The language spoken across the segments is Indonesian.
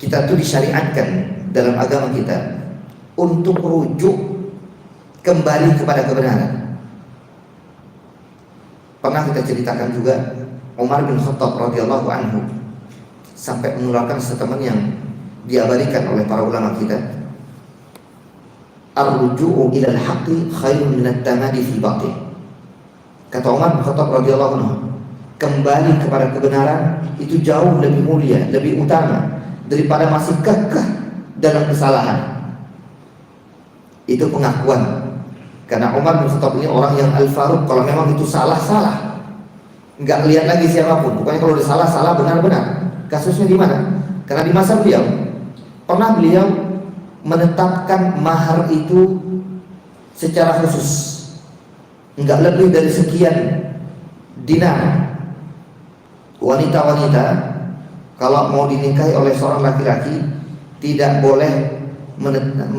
Kita tuh disyariatkan dalam agama kita untuk rujuk kembali kepada kebenaran. Pernah kita ceritakan juga, Umar bin Khattab radhiyallahu anhu sampai mengeluarkan statement yang diabadikan oleh para ulama kita, ar-ruju'u ilal haqqi khairun minat tamadi fi batil. Kata Umar bin Khattab radhiyallahu anhu, kembali kepada kebenaran itu jauh lebih mulia, lebih utama daripada masih kekeh dalam kesalahan. Itu pengakuan. Karena Umar bin Khattab ini orang yang al-faruq, kalau memang itu salah, nggak lihat lagi siapapun. Pokoknya kalau udah salah, benar. Kasusnya di mana? Karena di masa beliau pernah beliau menetapkan mahar itu secara khusus, nggak lebih dari sekian dinar. Wanita-wanita kalau mau dinikahi oleh seorang laki-laki tidak boleh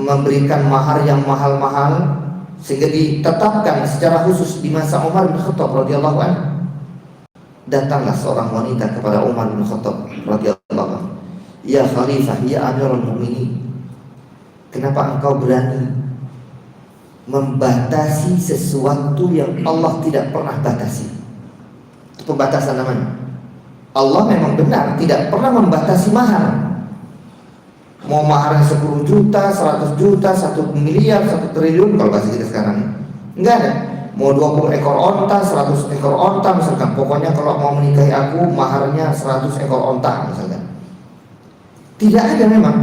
memberikan mahar yang mahal-mahal, sehingga ditetapkan secara khusus di masa Umar bin Khattab radhiyallahu anhu. Datanglah seorang wanita kepada Umar bin Khattab radhiyallahu anhu, ya Khalifah, ya Amirul Mukminin, kenapa engkau berani membatasi sesuatu yang Allah tidak pernah batasi? Itu pembatasan namanya. Allah memang benar tidak pernah membatasi mahar. Mau maharnya 10 juta, 100 juta, 1 miliar, 1 triliun kalau bahasa kita sekarang, enggak ada. Mau 20 ekor onta, 100 ekor onta misalkan. Pokoknya kalau mau menikahi aku maharnya 100 ekor onta misalkan. Tidak ada memang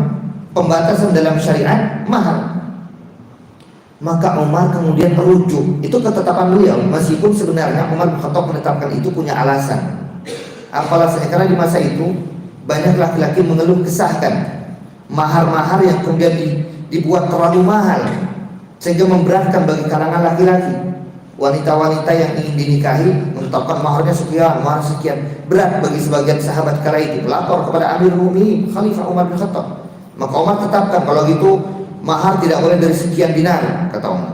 pembatasan dalam syariat mahar. Maka Umar kemudian merujuk, itu ketetapan beliau, meskipun sebenarnya Umar bin Khattab menetapkan itu punya alasan. Apa alasannya? Karena di masa itu banyak laki-laki mengeluh kesahkan mahar-mahar yang kemudian dibuat terlalu mahal sehingga memberatkan bagi kalangan laki-laki. Wanita-wanita yang ingin dinikahi menetapkan maharnya sekian, mahar sekian, berat bagi sebagian sahabat kala itu. Melapor kepada Amirul Mukminin Khalifah Umar bin Khattab. Maka Umar tetapkan kalau gitu mahar tidak boleh dari sekian dinar, kata Umar.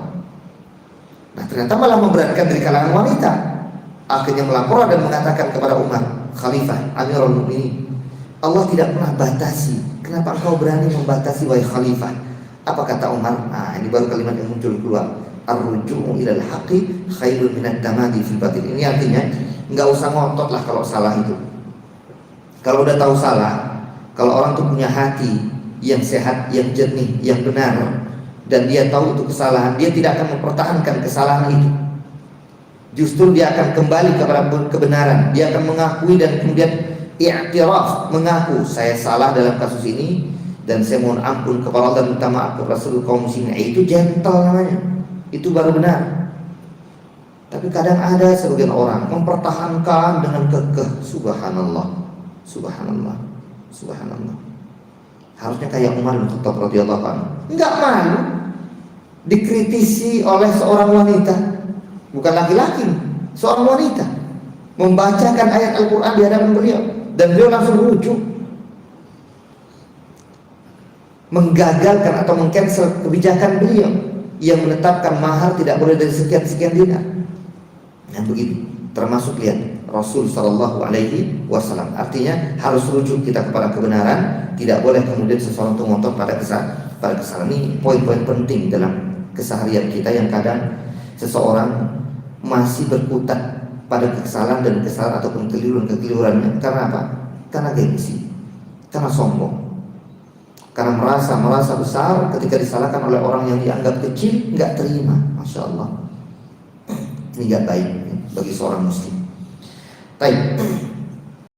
Nah ternyata malah memberatkan dari kalangan wanita. Akhirnya melapor dan mengatakan kepada Umar, Khalifah Amirul Mukminin, Allah tidak pernah batasi. Kenapa engkau berani membatasi wahai Khalifah? Apa kata Umar? Nah ini baru kalimat yang muncul keluar. Ar-ruju'u ilal haqqi khairun minat tamadi fil batil. Ini artinya nggak usah ngotot lah kalau salah itu. Kalau udah tahu salah, kalau orang tuh punya hati yang sehat, yang jernih, yang benar, dan dia tahu itu kesalahan, dia tidak akan mempertahankan kesalahan itu. Justru dia akan kembali kepada kebenaran. Dia akan mengakui dan kemudian i'tiraf, mengaku saya salah dalam kasus ini dan saya mohon ampun kepada Allah dan minta maaf kepada seluruh kaum muslimin. Itu gentle namanya. Itu baru benar. Tapi kadang ada sebagian orang mempertahankan dengan kekeh. Subhanallah, subhanallah, subhanallah. Harusnya kayak Umar bin Khattab radhiyallahu anhu, enggak malu dikritisi oleh seorang wanita, bukan laki-laki, seorang wanita membacakan ayat Al-Quran di hadapan beliau, dan beliau langsung rujuk, menggagalkan atau meng-cancel kebijakan beliau yang menetapkan mahar tidak boleh dari sekian-sekian dinar. Yang begitu, termasuk lihat Rasul Shallallahu Alaihi Wasallam. Artinya harus rujuk kita kepada kebenaran, tidak boleh kemudian seseorang itu ngotot pada kesalahan. Ini poin-poin penting dalam keseharian kita yang kadang seseorang masih berkutat pada kesalahan dan kesalahan ataupun kekeliruannya. Karena apa? Karena gengsi, karena sombong, karena merasa besar ketika disalahkan oleh orang yang dianggap kecil, nggak terima. Masya Allah, ini nggak baik bagi seorang muslim. Baik.